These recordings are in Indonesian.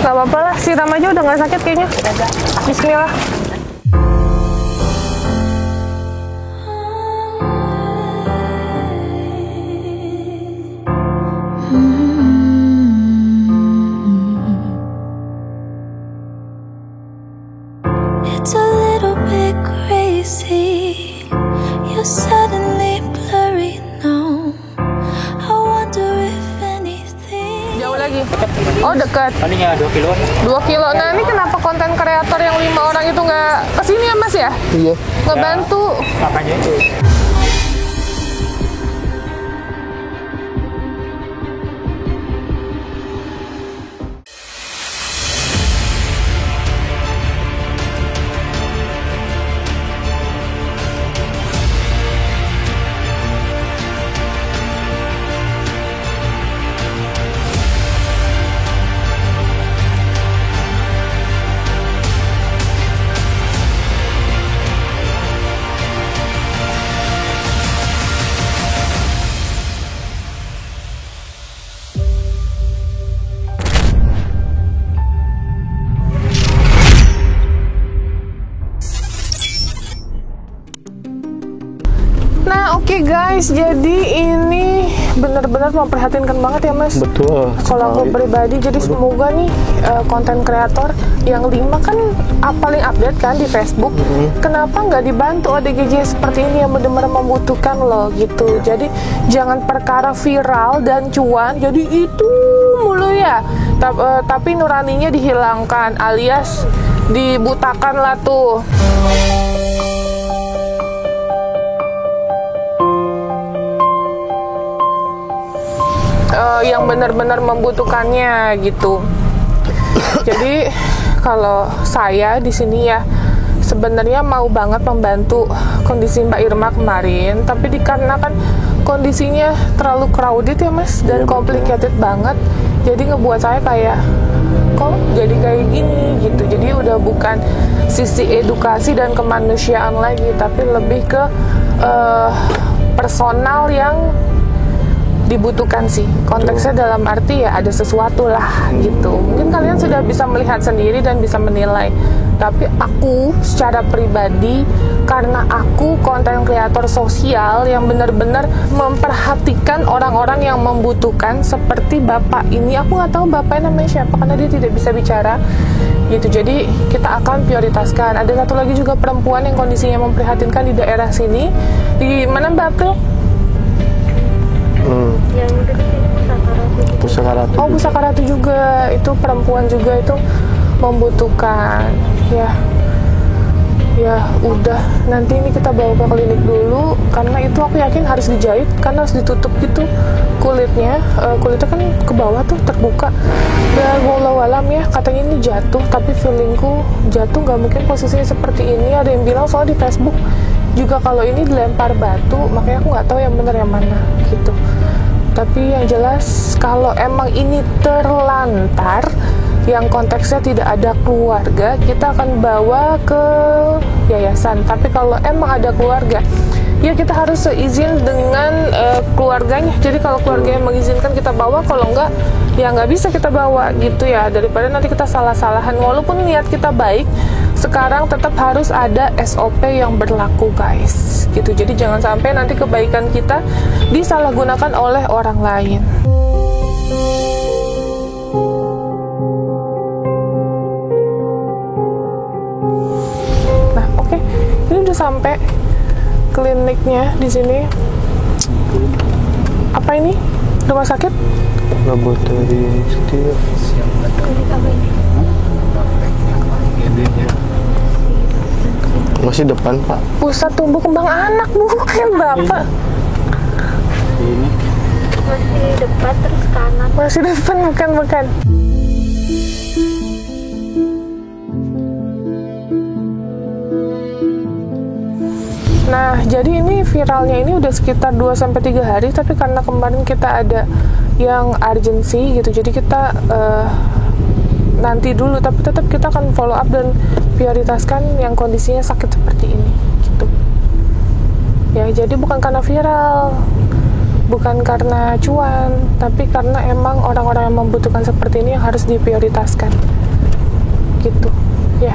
Gak apa-apa lah, siram aja udah gak sakit kayaknya. Bismillah. It's a little bit crazy. You're suddenly blurry now. I wonder if anything. Jauh lagi? Oh dekat. Tadinya 2 kilo. 2 kilo. Nah ini kenapa konten kreator yang 5 orang itu nggak kesini ya Mas ya? Iya. Ngebantu. Makanya itu. Nah oke guys, jadi ini benar-benar memprihatinkan banget ya Mas. Betul. Kalau aku pribadi, jadi semoga nih konten kreator yang 5 kan paling update kan di Facebook. Kenapa nggak dibantu ODGJ seperti ini yang benar-benar membutuhkan loh gitu. Jadi jangan perkara viral dan cuan, jadi itu mulu ya. Tapi nuraninya dihilangkan alias dibutakan lah tuh. Yang benar-benar membutuhkannya gitu. Jadi kalau saya di sini ya sebenarnya mau banget membantu kondisi Mbak Irma kemarin, tapi dikarenakan kondisinya terlalu crowded ya Mas dan complicated banget, jadi ngebuat saya kayak kok jadi kayak gini gitu. Jadi udah bukan sisi edukasi dan kemanusiaan lagi, tapi lebih ke personal yang dibutuhkan sih. Konteksnya dalam arti ya ada sesuatu lah gitu. Mungkin kalian sudah bisa melihat sendiri dan bisa menilai. Tapi aku secara pribadi, karena aku konten kreator sosial yang benar-benar memperhatikan orang-orang yang membutuhkan seperti bapak ini. Aku nggak tahu bapaknya namanya siapa karena dia tidak bisa bicara gitu. Jadi kita akan prioritaskan. Ada satu lagi juga perempuan yang kondisinya memprihatinkan di daerah sini. Di mana Mbak April? Yang udah kesini Pusaka Ratu. Oh, Pusaka Ratu juga. Itu perempuan juga itu membutuhkan. Ya udah, nanti ini kita bawa ke klinik dulu karena itu aku yakin harus dijahit karena harus ditutup gitu kulitnya. Kulitnya kan ke bawah tuh terbuka. Dan wallahualam ya, katanya ini jatuh, tapi feelingku jatuh nggak mungkin posisinya seperti ini. Ada yang bilang soal di Facebook juga kalau ini dilempar batu, makanya aku nggak tahu yang benar yang mana gitu. Tapi yang jelas kalau emang ini terlantar yang konteksnya tidak ada keluarga, kita akan bawa ke yayasan. Tapi kalau emang ada keluarga, ya kita harus seizin dengan keluarganya. Jadi kalau keluarganya mengizinkan kita bawa, kalau enggak ya nggak bisa kita bawa gitu ya. Daripada nanti kita salah-salahan, walaupun niat kita baik, sekarang tetap harus ada SOP yang berlaku guys gitu. Jadi jangan sampai nanti kebaikan kita disalahgunakan oleh orang lain. Nah oke, ini udah sampai kliniknya di sini. Apa ini? Rumah sakit? Laboratorium Setia. Masih depan Pak. Pusat tumbuh kembang anak bukan Bapak. Ini masih depan terus kanan. Masih depan bukan. Nah, jadi ini viralnya ini udah sekitar 2-3 hari, tapi karena kemarin kita ada yang urgency gitu, jadi kita nanti dulu, tapi tetap kita akan follow up dan prioritaskan yang kondisinya sakit seperti ini gitu. Ya, jadi bukan karena viral, bukan karena cuan, tapi karena emang orang-orang yang membutuhkan seperti ini yang harus diprioritaskan gitu ya.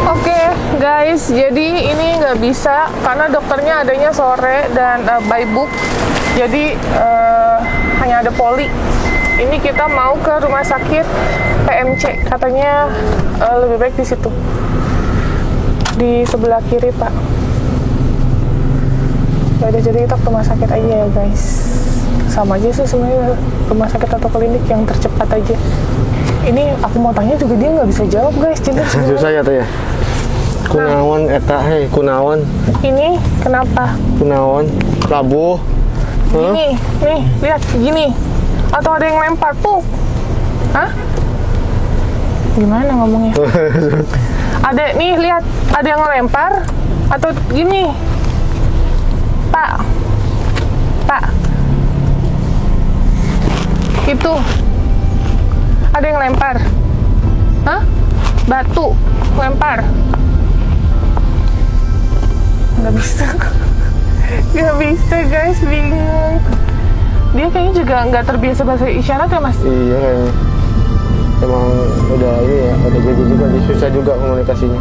Oke guys, jadi ini nggak bisa karena dokternya adanya sore dan by book, jadi hanya ada poli. Ini kita mau ke rumah sakit PMC, katanya lebih baik di situ, di sebelah kiri pak. Ya udah, jadi kita ke rumah sakit aja ya guys. Sama aja sih sebenarnya, rumah sakit atau klinik yang tercepat aja. Ini aku mau tanya juga dia nggak bisa jawab guys, jadi Susah ya tuh ya. Kunaon eta hei, kunaon? ini kenapa? Kunaon? Labuh. Gini, nih, lihat gini. Atau ada yang lempar tuh. Hah? Gimana ngomongnya? Ada nih, lihat, ada yang lempar atau gini. Pak. Pak. Itu. Ada yang lempar. Hah? Batu lempar. Nggak bisa. Nggak bisa guys, bingung. Dia kayaknya juga nggak terbiasa bahasa isyarat ya mas? Iya kayaknya. Emang udah ini ya, udah jadi juga, susah juga komunikasinya.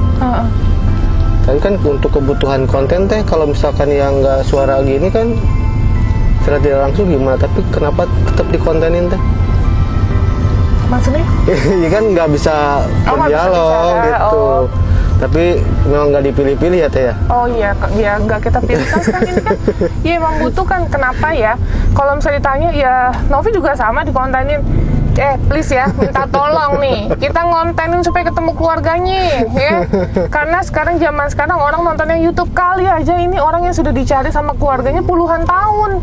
Tapi kan untuk kebutuhan konten teh, kalau misalkan yang nggak suara gini kan secara tidak langsung gimana, tapi kenapa tetap dikontenin teh? Maksudnya? Iya kan nggak bisa nggak bisa berdialog bicara, gitu. oh. Tapi memang nggak dipilih-pilih ya teh ya? Oh iya, ya nggak kita pilih kan ini kan, ya emang butuh kan. Kenapa ya? Kalau misalnya ditanya, ya Novi juga sama dikontenin. Please ya, minta tolong nih, kita ngontenin supaya ketemu keluarganya, ya. Karena zaman sekarang orang nontonnya YouTube, kali aja ini orang yang sudah dicari sama keluarganya puluhan tahun,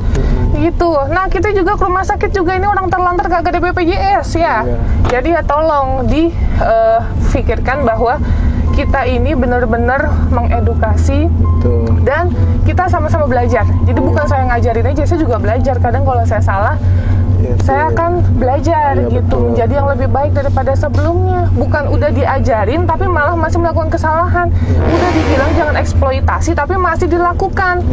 gitu. Nah kita juga ke rumah sakit juga, ini orang terlantar kagak ada BPJS ya. Jadi ya tolong difikirkan bahwa kita ini benar-benar mengedukasi. Tuh. Dan kita sama-sama belajar. Jadi bukan saya ngajarin aja, saya juga belajar. Kadang kalau saya salah, saya akan belajar gitu, betul. menjadi yang lebih baik daripada sebelumnya. Bukan udah diajarin tapi malah masih melakukan kesalahan. Udah dibilang jangan eksploitasi tapi masih dilakukan.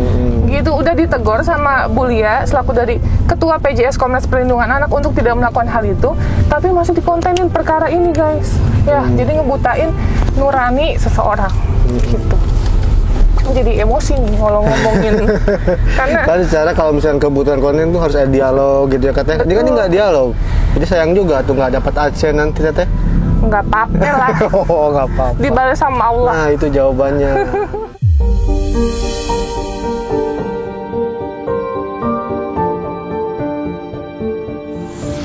Gitu, udah ditegur sama Bu Lia selaku dari Ketua PJS Komnas Perlindungan Anak untuk tidak melakukan hal itu, tapi masih dikontenin perkara ini guys. Ya, jadi ngebutain nurani seseorang gitu. Jadi emosi nih kalau ngomongin karena Kan secara kalau misalnya kebutuhan konten tuh harus ada dialog gitu ya katanya. Dia kan ini nggak dialog, jadi sayang juga tuh nggak dapat AdSense nanti teteh. nggak apa-apa lah, Oh nggak apa-apa. dibalas sama Allah. Nah itu jawabannya.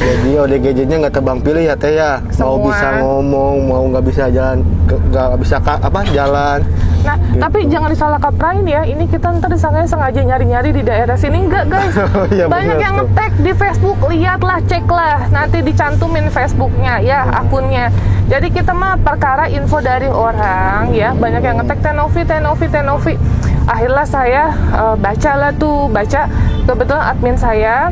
Jadi ODGJ-nya nggak tebang pilih ya teh ya. Mau Semua. bisa ngomong, mau nggak bisa jalan, nggak bisa jalan. Nah, tapi jangan disalah kaprain ya. Ini kita ntar disangkanya sengaja nyari-nyari di daerah sini. Enggak guys. Iya, Banyak bener yang tuh. nge-tag di Facebook. Lihatlah, ceklah. Nanti dicantumin Facebooknya ya, akunnya. Jadi kita mah perkara info dari orang ya. Banyak yang nge-tag Tenovi. Akhirnya saya baca kebetulan admin saya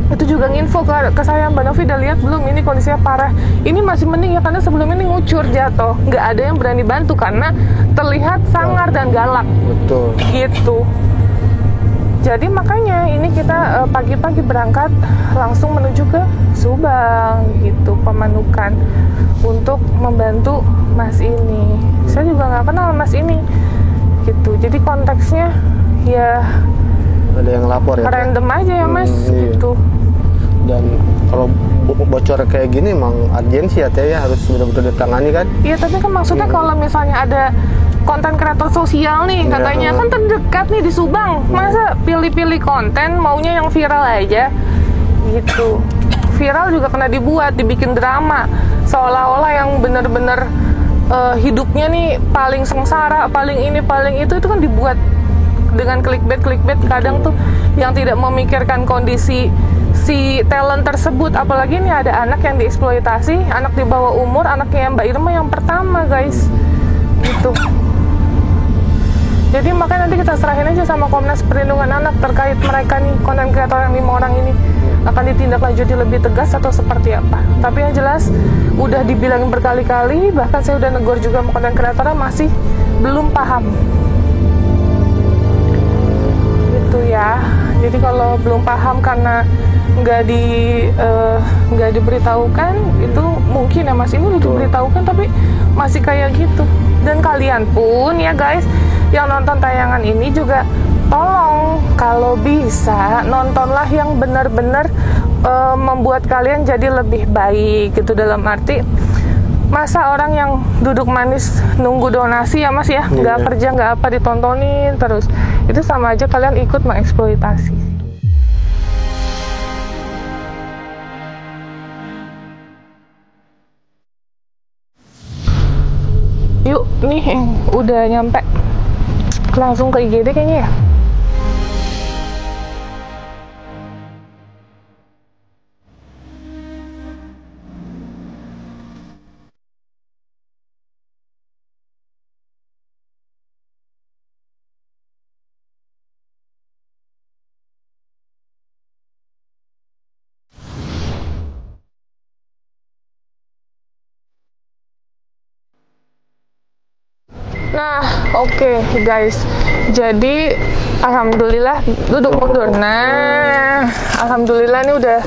itu juga nginfo ke saya, Mbak Novi udah lihat belum ini kondisinya parah. Ini masih mending ya, karena sebelum ini ngucur jatuh, nggak ada yang berani bantu karena terlihat sangar dan galak Betul. gitu. Jadi makanya ini kita pagi-pagi berangkat langsung menuju ke Subang gitu, Pemanukan, untuk membantu Mas ini. Saya juga nggak kenal Mas ini gitu, jadi konteksnya ya Ada yang lapor ya. Teh? random aja ya Mas iya. gitu. Dan kalau bocor kayak gini emang urgensi ya teh ya, harus betul-betul ditangani kan. Iya, tapi kan maksudnya kalau misalnya ada konten kreator sosial nih, katanya kan terdekat nih di Subang, masa pilih-pilih konten maunya yang viral aja gitu. Viral juga kena dibuat, dibikin drama seolah-olah yang bener-bener hidupnya nih paling sengsara, paling ini, paling itu kan dibuat dengan clickbait kadang tuh yang tidak memikirkan kondisi si talent tersebut. Apalagi ini ada anak yang dieksploitasi, anak di bawah umur, anaknya Mbak Irma yang pertama guys gitu. Jadi makanya nanti kita serahin aja sama Komnas Perlindungan Anak terkait mereka nih, konten kreator yang 5 orang ini akan ditindaklanjuti lebih tegas atau seperti apa. Tapi yang jelas udah dibilangin berkali-kali, bahkan saya udah negor juga sama konten kreatornya masih belum paham. Gitu ya. Jadi kalau belum paham karena nggak diberitahukan, itu mungkin ya Mas, ini udah diberitahukan tapi masih kayak gitu. Dan kalian pun ya guys yang nonton tayangan ini juga tolong kalau bisa nontonlah yang benar-benar membuat kalian jadi lebih baik gitu, dalam arti masa orang yang duduk manis nunggu donasi ya Mas ya, nggak kerja nggak apa ditontonin terus, itu sama aja kalian ikut mengeksploitasi. Yuk nih udah nyampe, langsung ke IGD kayaknya ya. Nah, oke, guys. Jadi alhamdulillah duduk mundur. Nah, alhamdulillah ini udah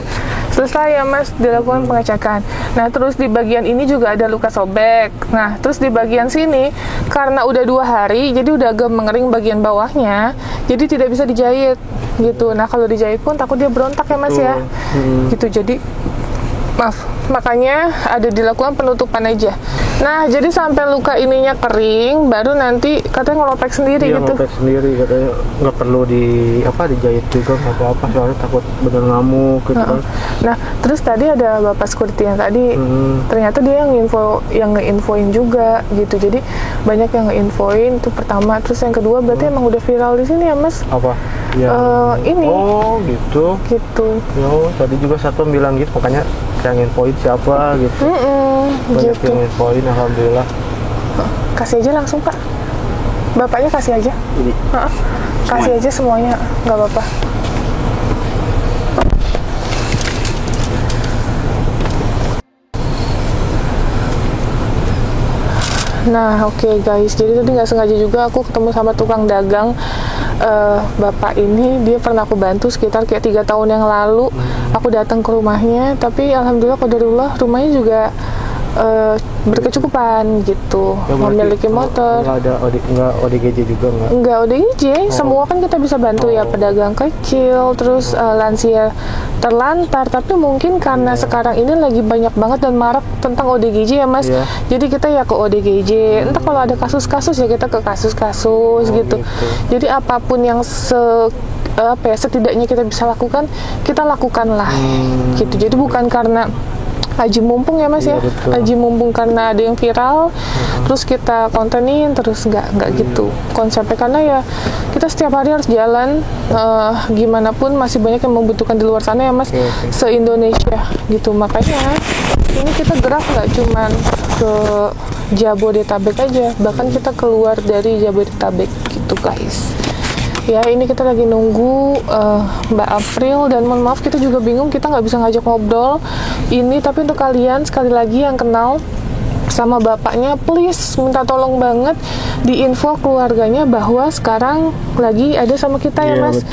selesai ya Mas dilakukan pengecekan. Nah, terus di bagian ini juga ada luka sobek. Nah, terus di bagian sini karena udah 2 hari, jadi udah agak mengering bagian bawahnya, jadi tidak bisa dijahit gitu. Nah, kalau dijahit pun takut dia berontak ya Mas ya. Gitu. Jadi maaf, makanya ada dilakukan penutupan aja. Nah, jadi sampai luka ininya kering, baru nanti katanya ngelopek sendiri gitu. Ngelopek sendiri katanya, nggak perlu dijahit juga, nggak apa-apa, soalnya takut bener ngamuk gitu kan. Nah, terus tadi ada bapak security yang tadi, ternyata dia yang nge-infoin juga gitu. Jadi banyak yang nge-infoin itu pertama, terus yang kedua berarti emang udah viral di sini ya Mas? Apa? Ya. Ini. Oh, gitu. Gitu. Yo, tadi juga satu bilang gitu, makanya yang infoin siapa gitu. Banyak gitu. yang infoin, alhamdulillah. Kasih aja langsung Pak. Bapaknya kasih aja. Ini. Kasih aja semuanya, nggak apa-apa. Nah, oke guys, jadi tadi nggak sengaja juga aku ketemu sama tukang dagang. Bapak ini dia pernah aku bantu sekitar kayak 3 tahun yang lalu. Aku datang ke rumahnya, tapi alhamdulillah qadarullah rumahnya juga berkecukupan gitu, Ya, memiliki motor. Nggak ODGJ juga nggak? Enggak ODGJ, semua kan kita bisa bantu ya, pedagang kecil, terus lansia terlantar. Tapi mungkin karena sekarang ini lagi banyak banget dan marak tentang ODGJ ya Mas. Jadi kita ya ke ODGJ. Entah kalau ada kasus-kasus ya kita ke kasus-kasus gitu. Jadi apapun yang setidaknya kita bisa lakukan, kita lakukanlah gitu. Jadi bukan karena aji mumpung ya Mas ya, aji mumpung karena ada yang viral, terus kita kontenin, terus nggak gitu konsepnya, karena ya kita setiap hari harus jalan, gimana pun masih banyak yang membutuhkan di luar sana ya Mas, se-Indonesia gitu. Makanya ini kita gerak nggak cuman ke Jabodetabek aja, bahkan kita keluar dari Jabodetabek gitu guys. Ya, ini kita lagi nunggu Mbak April, dan mohon maaf kita juga bingung, kita nggak bisa ngajak ngobrol ini. Tapi untuk kalian sekali lagi yang kenal sama bapaknya, please minta tolong banget diinfo keluarganya bahwa sekarang lagi ada sama kita ya Mas,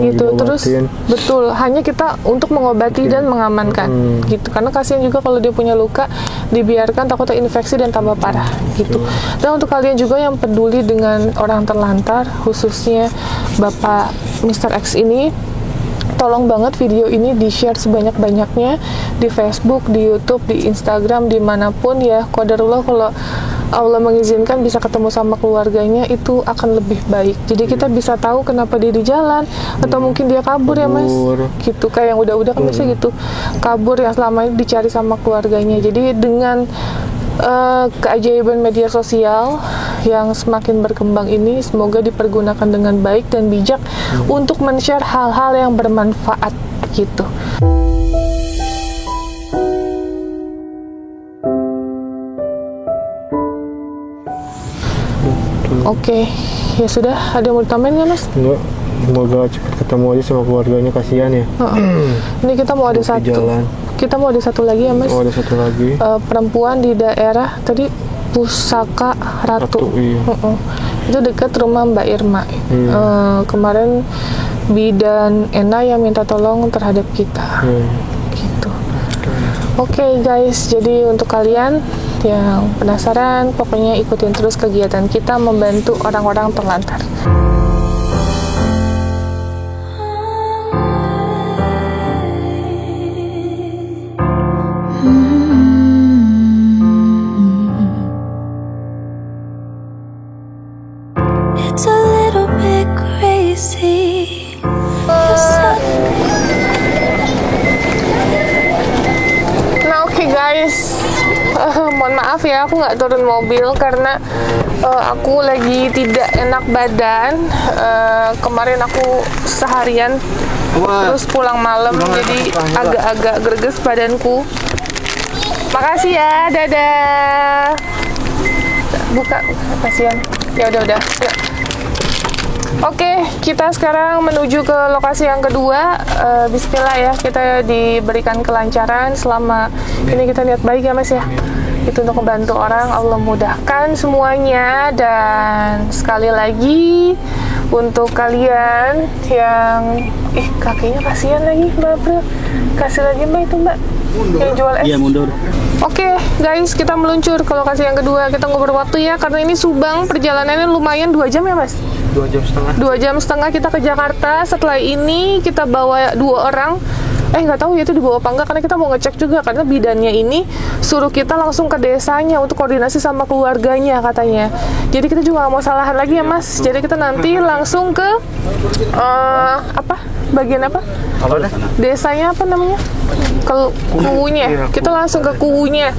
gitu. Terus betul, hanya kita untuk mengobati dan mengamankan gitu, karena kasihan juga kalau dia punya luka dibiarkan, takutnya infeksi dan tambah parah gitu. Dan untuk kalian juga yang peduli dengan orang terlantar, khususnya Bapak Mr. X ini, tolong banget video ini di-share sebanyak-banyaknya di Facebook, di YouTube, di Instagram, dimanapun ya. Qadarullah kalau Allah mengizinkan bisa ketemu sama keluarganya, itu akan lebih baik. Jadi kita bisa tahu kenapa dia di jalan, atau mungkin dia kabur ya Mas, gitu. Kayak yang udah-udah kan biasanya gitu, kabur yang selama ini dicari sama keluarganya. Jadi dengan keajaiban media sosial yang semakin berkembang ini, semoga dipergunakan dengan baik dan bijak untuk men-share hal-hal yang bermanfaat gitu. Oke, ya sudah, ada yang mau ditambahin nggak, Mas? Enggak, semoga cepat ketemu aja sama keluarganya, kasihan ya. Ini kita mau ada satu. Jalan. Kita mau ada satu lagi ya, Mas. Oh, ada satu lagi. Perempuan di daerah tadi Pusaka Ratu. Iya. Itu dekat rumah Mbak Irma. Kemarin Bidan Ena yang minta tolong terhadap kita. Gitu. Oke, guys, jadi untuk kalian yang penasaran, pokoknya ikutin terus kegiatan kita membantu orang-orang terlantar. It's a little bit crazy. You're suddenly Nah, oke, guys, mohon maaf ya, aku nggak turun mobil karena aku lagi tidak enak badan. Kemarin aku seharian terus pulang malam, jadi agak-agak greges badanku. Makasih ya, dadah. Buka, kasihan. Ya udah. Yuk. Oke, kita sekarang menuju ke lokasi yang kedua. Bismillah ya, kita diberikan kelancaran selama ini, kita niat baik ya, Mas ya. Itu untuk membantu orang, Allah mudahkan semuanya. Dan sekali lagi untuk kalian yang kakinya kasihan lagi, Mbak April. Kasih lagi Mbak itu, Mbak yang jual es. Iya, mundur. Oke, guys, kita meluncur ke lokasi yang kedua. Kita ngobrol waktu ya, karena ini Subang, perjalanannya lumayan 2 jam ya, Mas? 2 jam setengah. 2 jam setengah kita ke Jakarta. Setelah ini kita bawa 2 orang. Nggak tahu ya itu dibawa apa enggak, karena kita mau ngecek juga, karena bidannya ini suruh kita langsung ke desanya untuk koordinasi sama keluarganya katanya. Jadi kita juga nggak mau salahan lagi ya, Mas. Jadi kita nanti langsung ke bagian apa? Desanya apa namanya? Ke kuunya. Kita langsung ke kuunya.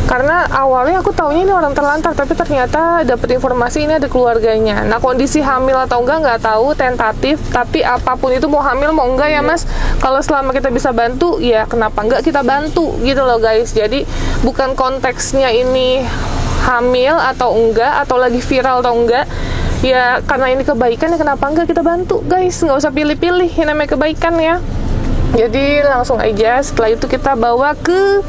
Karena awalnya aku taunya ini orang terlantar, tapi ternyata dapat informasi ini ada keluarganya. Nah, kondisi hamil atau enggak nggak tahu, tentatif. Tapi apapun itu, mau hamil mau enggak ya, Mas, kalau selama kita bisa bantu, ya kenapa enggak kita bantu gitu loh, guys. Jadi bukan konteksnya ini hamil atau enggak, atau lagi viral atau enggak. Ya karena ini kebaikan, ya kenapa enggak kita bantu, guys. Nggak usah pilih-pilih, ini namanya kebaikan ya. Jadi langsung aja, setelah itu kita bawa ke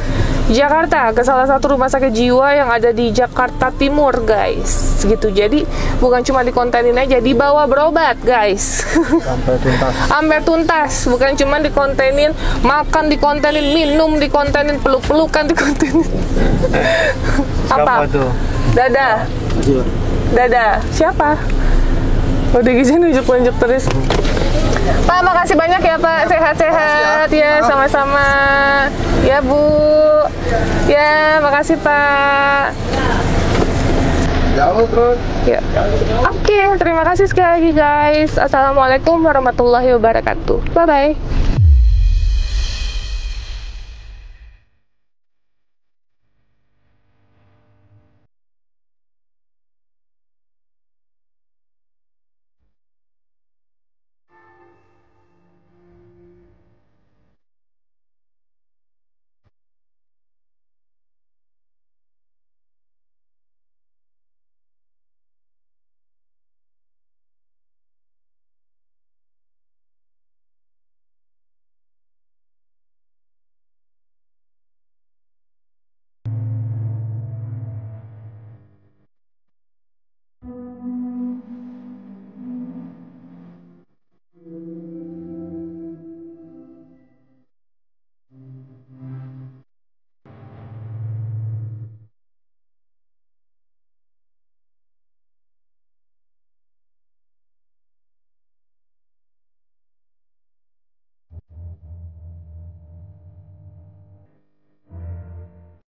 Jakarta, ke salah satu rumah sakit jiwa yang ada di Jakarta Timur, guys. Gitu. Jadi bukan cuma dikontenin aja, dibawa berobat, guys. Sampai tuntas. Bukan cuma dikontenin makan, dikontenin minum, dikontenin peluk-pelukan, dikontenin. Apa? Dadah. Dadah. Siapa? Udah gitu nunjuk-nunjuk terus. Pak, makasih banyak ya, Pak. Sehat-sehat ya, sama-sama. Ya, Bu. Ya, makasih, Pak. Jauh terus. Ya. Oke, terima kasih sekali lagi, guys. Assalamualaikum warahmatullahi wabarakatuh. Bye-bye.